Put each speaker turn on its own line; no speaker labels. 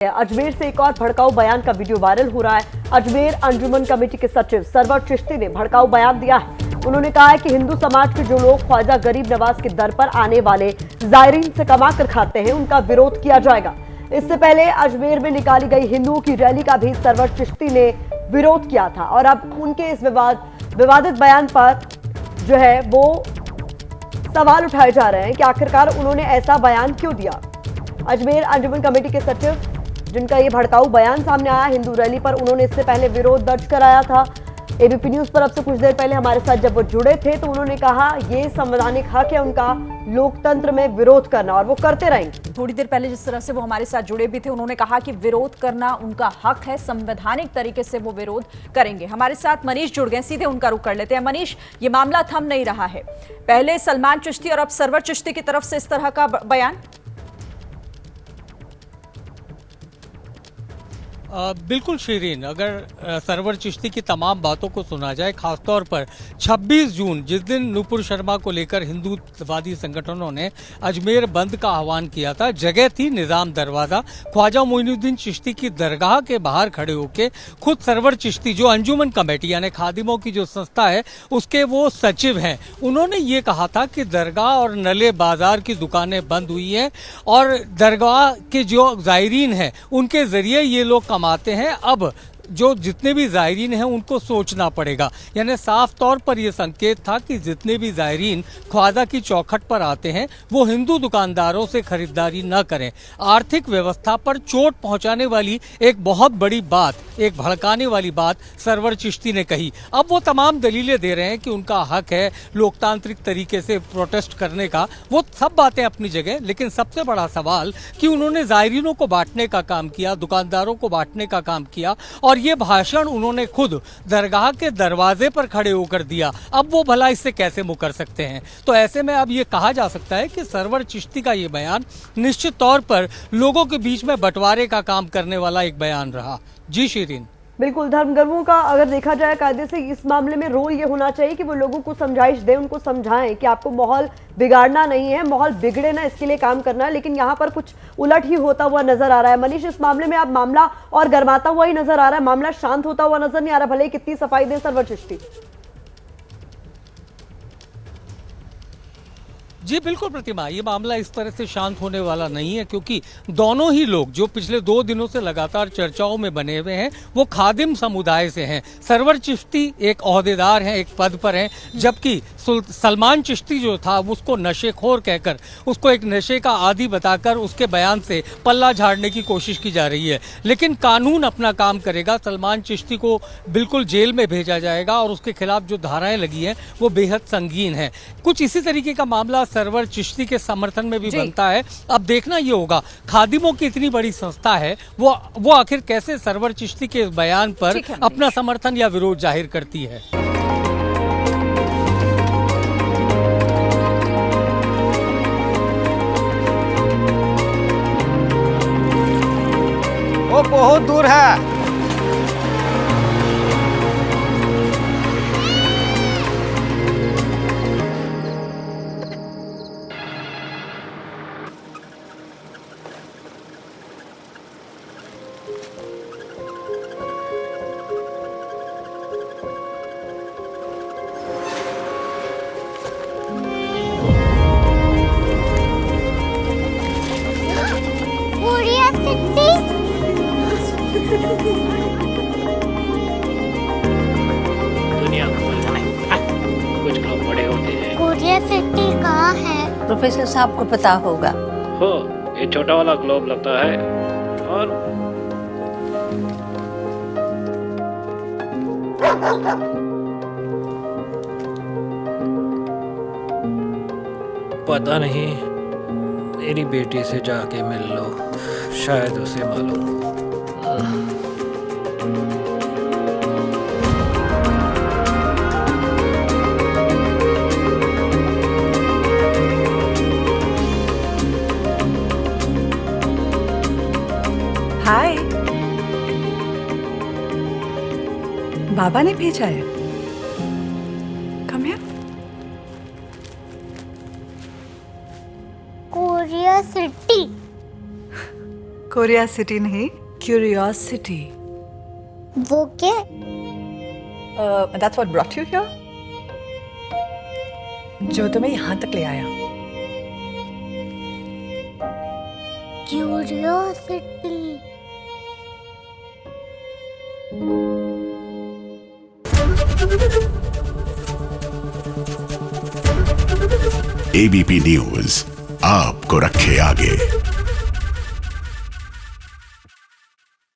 अजमेर से एक और भड़काऊ बयान का वीडियो वायरल हो रहा है। अजमेर अंजुमन कमेटी के सचिव सरवर चिश्ती ने भड़काऊ बयान दिया है। उन्होंने कहा है कि हिंदू समाज के जो लोग ख्वाजा गरीब नवाज के दर पर आने वाले जायरीन से कमा कर खाते हैं, उनका विरोध किया जाएगा। इससे पहले अजमेर में निकाली गई हिंदुओं की रैली का भी सरवर चिश्ती ने विरोध किया था और अब उनके इस विवादित बयान पर जो है वो सवाल उठाए जा रहे हैं कि आखिरकार उन्होंने ऐसा बयान क्यों दिया। अजमेर अंजुमन कमेटी के सचिव जिनका ये भड़काऊ बयान सामने आया हिंदू रैली पर, उन्होंने इससे पहले विरोध दर्ज कराया था। एबीपी न्यूज पर अब से कुछ देर पहले हमारे साथ जब वो जुड़े थे तो उन्होंने कहा ये संवैधानिक हक है उनका लोकतंत्र में विरोध करना और वो करते रहेंगे।
थोड़ी देर पहले जिस तरह से वो हमारे साथ जुड़े भी थे, उन्होंने कहा कि विरोध करना उनका हक है, संवैधानिक तरीके से वो विरोध करेंगे। हमारे साथ मनीष जुड़ गए, सीधे उनका रुख कर लेते हैं। मनीष, ये मामला थम नहीं रहा है, पहले सलमान चिश्ती और अब सरवर चिश्ती की तरफ से इस तरह का बयान।
बिल्कुल शीरीन, अगर सरवर चिश्ती की तमाम बातों को सुना जाए, खासतौर पर 26 जून जिस दिन नूपुर शर्मा को लेकर हिंदूवादी संगठनों ने अजमेर बंद का आह्वान किया था, जगह थी निजाम दरवाजा। ख्वाजा मोइनुद्दीन चिश्ती की दरगाह के बाहर खड़े होके खुद सरवर चिश्ती, जो अंजुमन कमेटी यानी खादिमों की जो संस्था है उसके वो सचिव हैं, उन्होंने ये कहा था कि दरगाह और नले बाजार की दुकानें बंद हुई हैं और दरगाह के जो जायरीन हैं उनके जरिए ये लोग आते हैं। अब जो जितने भी जायरीन हैं उनको सोचना पड़ेगा, यानी साफ तौर पर यह संकेत था कि जितने भी जायरीन ख्वाजा की चौखट पर आते हैं वो हिंदू दुकानदारों से खरीदारी न करें। आर्थिक व्यवस्था पर चोट पहुंचाने वाली एक बहुत बड़ी बात, एक भड़काने वाली बात सरवर चिश्ती ने कही। अब वो तमाम दलीलें दे रहे हैं कि उनका हक है लोकतांत्रिक तरीके से प्रोटेस्ट करने का, वो सब बातें अपनी जगह, लेकिन सबसे बड़ा सवाल कि उन्होंने जायरीनों को बांटने का काम किया, दुकानदारों को बांटने का काम किया और ये भाषण उन्होंने खुद दरगाह के दरवाजे पर खड़े होकर दिया। अब वो भला इससे कैसे मुकर सकते हैं? तो ऐसे में अब ये कहा जा सकता है कि सरवर चिश्ती का ये बयान निश्चित तौर पर लोगों के बीच में बंटवारे का काम करने वाला एक बयान रहा। जी शीरीन,
बिल्कुल, धर्मगुरुओं का अगर देखा जाए कायदे से इस मामले में रोल ये होना चाहिए कि वो लोगों को समझाइश दें, उनको समझाएं कि आपको माहौल बिगाड़ना नहीं है, माहौल बिगड़े ना इसके लिए काम करना है। लेकिन यहाँ पर कुछ उलट ही होता हुआ नजर आ रहा है। मनीष, इस मामले में अब मामला और गर्माता हुआ ही नजर आ रहा है, मामला शांत होता हुआ नजर नहीं आ रहा, भले ही कितनी सफाई दे सरवर चिश्ती।
जी बिल्कुल प्रतिमा, ये मामला इस तरह से शांत होने वाला नहीं है, क्योंकि दोनों ही लोग जो पिछले 2 दिनों से लगातार चर्चाओं में बने हुए हैं वो खादिम समुदाय से हैं। सरवर चिश्ती एक ओहदेदार हैं, एक पद पर हैं, जबकि सलमान चिश्ती जो था उसको नशेखोर कहकर, उसको एक नशे का आदी बताकर उसके बयान से पल्ला झाड़ने की कोशिश की जा रही है। लेकिन कानून अपना काम करेगा, सलमान चिश्ती को बिल्कुल जेल में भेजा जाएगा और उसके खिलाफ जो धाराएं लगी हैं वो बेहद संगीन है। कुछ इसी तरीके का मामला सरवर चिश्ती के समर्थन में भी बनता है। अब देखना ये होगा, खादिमों की इतनी बड़ी संस्था है, वो आखिर कैसे सरवर चिश्ती के बयान पर अपना समर्थन या विरोध जाहिर करती है।
वो बहुत दूर है।
दुनिया को बोलना नहीं, कुछ लोग बड़े होते हैं।
कोरिया सिटी कहाँ है?
प्रोफेसर साहब को पता होगा।
हो, ये छोटा वाला ग्लोब लगता है और पता नहीं, मेरी बेटी से जाके मिल लो, शायद उसे मालूम हो।
हाय, बाबा ने भेजा है। Come here.
Korea city.
Curiosity नहीं, क्यूरियोसिटी।
वो क्या?
That's what brought you here? जो तुम्हें यहाँ तक ले आया।
क्यूरियोसिटी।
एबीपी न्यूज आपको रखे आगे।